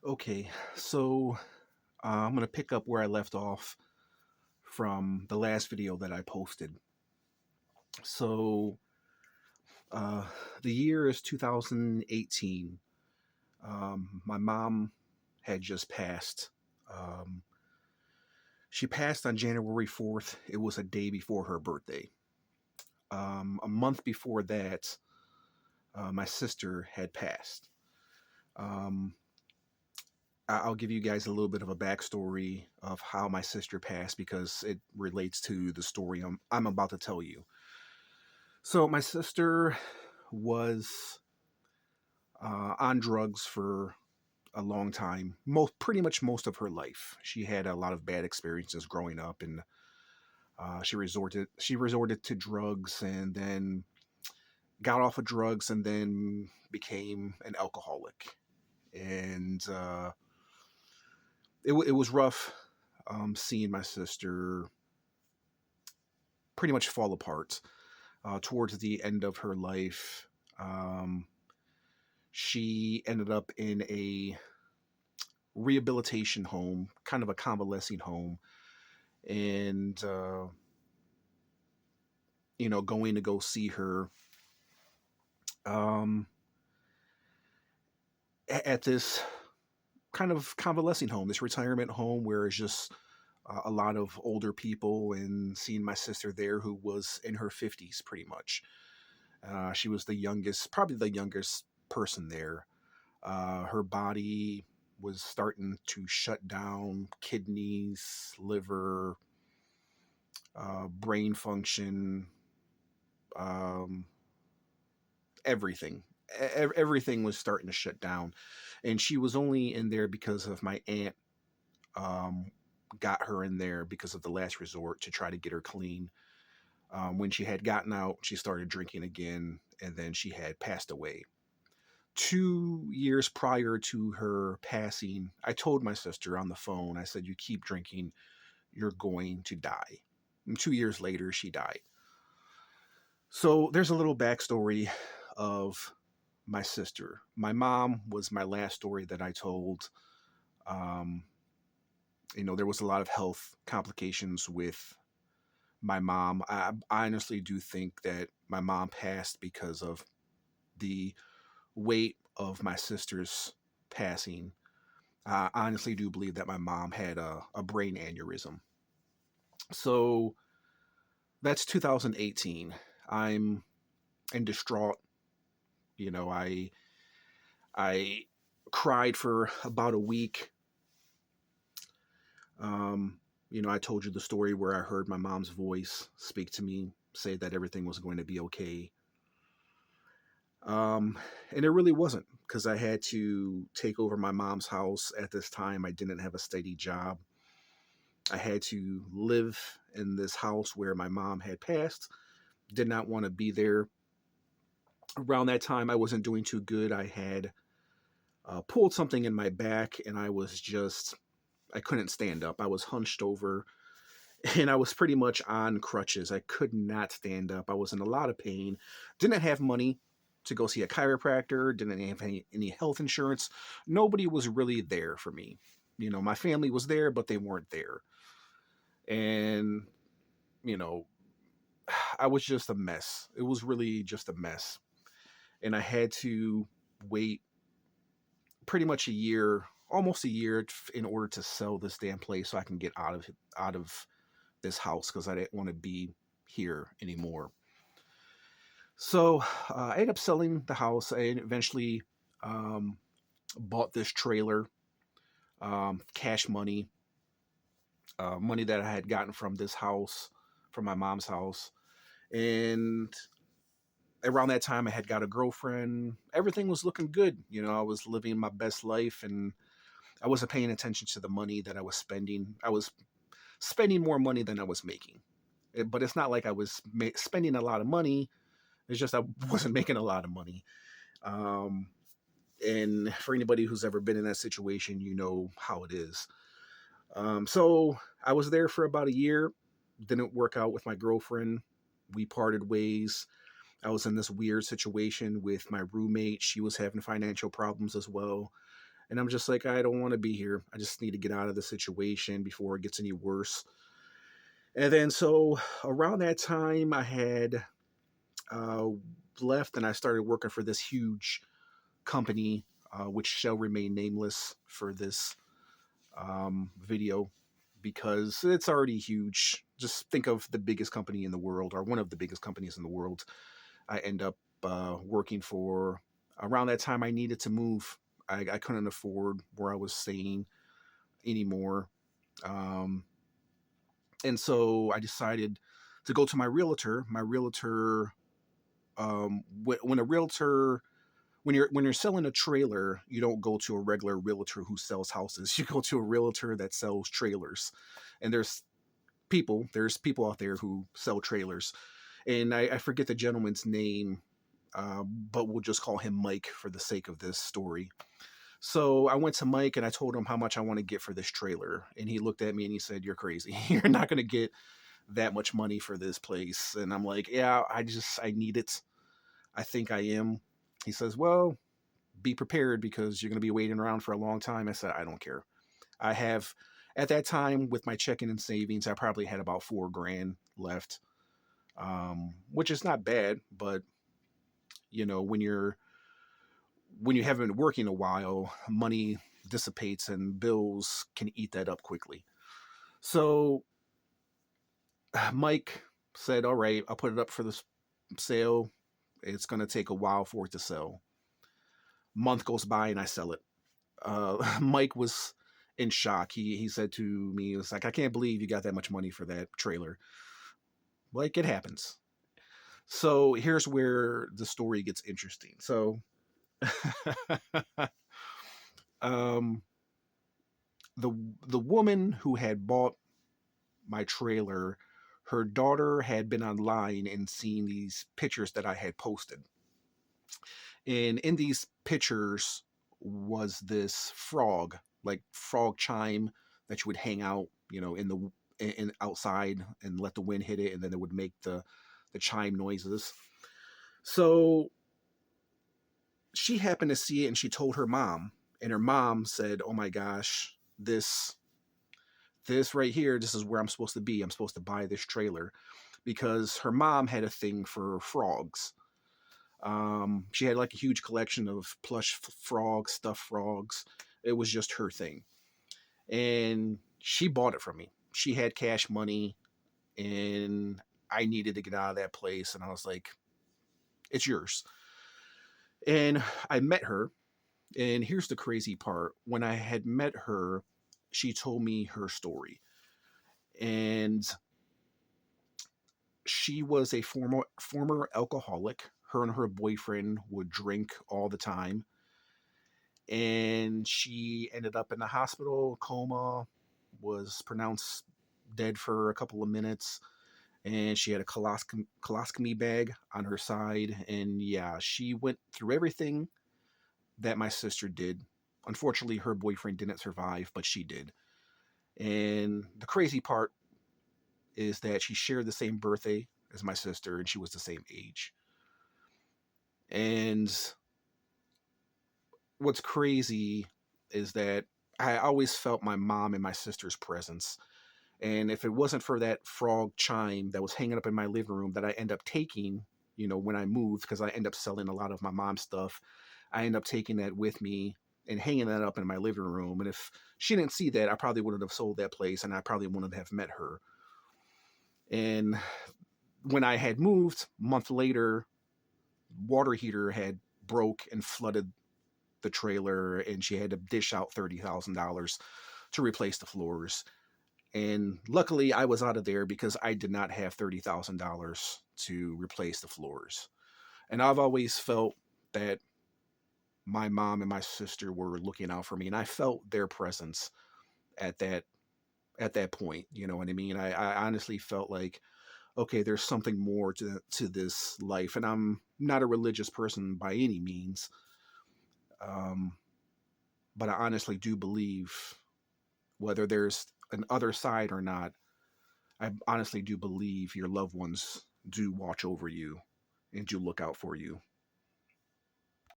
Okay, so I'm going to pick up where I left off from the last video that I posted. So uh, the year is 2018. My mom had just passed. Um, she passed on January 4th. It was a day before her birthday. A month before that, my sister had passed. Um, I'll give you guys a little bit of a backstory of how my sister passed because it relates to the story I'm about to tell you. So, my sister was on drugs for a long time, pretty much most of her life. She had a lot of bad experiences growing up, and she resorted to drugs, and then got off of drugs, and then became an alcoholic. And it was rough seeing my sister pretty much fall apart towards the end of her life. Um, she ended up in a rehabilitation home, kind of a convalescing home, and going to go see her um, at this kind of convalescing home, this retirement home where it's just a lot of older people, and seeing my sister there who was in her 50s pretty much. She was the youngest, probably the youngest person there. Her body was starting to shut down, kidneys, liver, brain function, um, everything. Everything was starting to shut down. And she was only in there because of my aunt um, got her in there because of the last resort to try to get her clean. When she had gotten out, she started drinking again, and then she had passed away. 2 years prior to her passing, I told my sister on the phone, I said, "You keep drinking, you're going to die." And 2 years later, she died. So there's a little backstory of my sister. My mom was my last story that I told. Um, there was a lot of health complications with my mom. I honestly do think that my mom passed because of the weight of my sister's passing. I honestly do believe that my mom had a brain aneurysm. So that's 2018. I'm in distraught. You know, I cried for about a week. Um, I told you the story where I heard my mom's voice speak to me, say that everything was going to be okay. Um, and it really wasn't, because I had to take over my mom's house at this time. I didn't have a steady job. I had to live in this house where my mom had passed. Did not want to be there. Around that time, I wasn't doing too good. I had pulled something in my back, and I couldn't stand up. I was hunched over, and I was pretty much on crutches. I could not stand up. I was in a lot of pain. Didn't have money to go see a chiropractor. Didn't have any health insurance. Nobody was really there for me. My family was there, but they weren't there. And, you know, I was just a mess. It was really just a mess. And I had to wait pretty much a year, almost a year, in order to sell this damn place so I can get out of this house, because I didn't want to be here anymore. So I ended up selling the house. I eventually um, bought this trailer, cash money, money that I had gotten from this house, from my mom's house. And around that time, I had got a girlfriend. Everything was looking good. I was living my best life, and I wasn't paying attention to the money that I was spending. I was spending more money than I was making. But it's not like I was spending a lot of money. It's just I wasn't making a lot of money. Um, and for anybody who's ever been in that situation, you know how it is. So I was there for about a year. Didn't work out with my girlfriend. We parted ways. I was in this weird situation with my roommate. She was having financial problems as well. And I'm just like, I don't want to be here. I just need to get out of the situation before it gets any worse. And then so around that time, I had uh, left and I started working for this huge company, which shall remain nameless for this video because it's already huge. Just think of the biggest company in the world, or one of the biggest companies in the world. I end up working for. Around that time, I needed to move. I couldn't afford where I was staying anymore. Um, and so I decided to go to my realtor. My realtor, when a realtor, when you're selling a trailer, you don't go to a regular realtor who sells houses. You go to a realtor that sells trailers. And there's people out there who sell trailers. And I forget the gentleman's name, but we'll just call him Mike for the sake of this story. So I went to Mike and I told him how much I want to get for this trailer. And he looked at me and he said, "You're crazy. You're not going to get that much money for this place." And I'm like, "Yeah, I need it. I think I am." He says, "Well, be prepared because you're going to be waiting around for a long time." I said, "I don't care. I have, at that time with my checking and savings, I probably had about 4 grand left, which is not bad, but when you haven't been working a while, money dissipates and bills can eat that up quickly." So Mike said, "All right, I'll put it up for the sale. It's going to take a while for it to sell." Month goes by and I sell it. Mike was in shock. He said to me, "It was like, I can't believe you got that much money for that trailer." Like, it happens. So here's where the story gets interesting. So um, the the woman who had bought my trailer, her daughter had been online and seen these pictures that I had posted. And in these pictures was this frog, like frog chime that you would hang out, in outside and let the wind hit it, and then it would make the chime noises. So she happened to see it, and she told her mom, and her mom said, "Oh my gosh, this right here, this is where I'm supposed to be. I'm supposed to buy this trailer," because her mom had a thing for frogs. She had like a huge collection of plush frogs, stuffed frogs. It was just her thing. And she bought it from me. She had cash money, and I needed to get out of that place. And I was like, "It's yours." And I met her. And here's the crazy part: when I had met her, she told me her story. And she was a former alcoholic. Her and her boyfriend would drink all the time, and she ended up in the hospital, coma, was pronounced dead for a couple of minutes, and she had a colostomy bag on her side. And yeah, she went through everything that my sister did. Unfortunately, her boyfriend didn't survive, but she did. And the crazy part is that she shared the same birthday as my sister, and she was the same age. And what's crazy is that I always felt my mom and my sister's presence. And if it wasn't for that frog chime that was hanging up in my living room that I end up taking, when I moved, because I end up selling a lot of my mom's stuff, I end up taking that with me and hanging that up in my living room. And if she didn't see that, I probably wouldn't have sold that place, and I probably wouldn't have met her. And when I had moved, a month later, water heater had broke and flooded the trailer, and she had to dish out $30,000 to replace the floors. And luckily, I was out of there because I did not have $30,000 to replace the floors. And I've always felt that my mom and my sister were looking out for me, and I felt their presence at that point. You know what I mean? I honestly felt like, okay, there's something more to this life, and I'm not a religious person by any means, um, but I honestly do believe, whether there's an other side or not, I honestly do believe your loved ones do watch over you and do look out for you.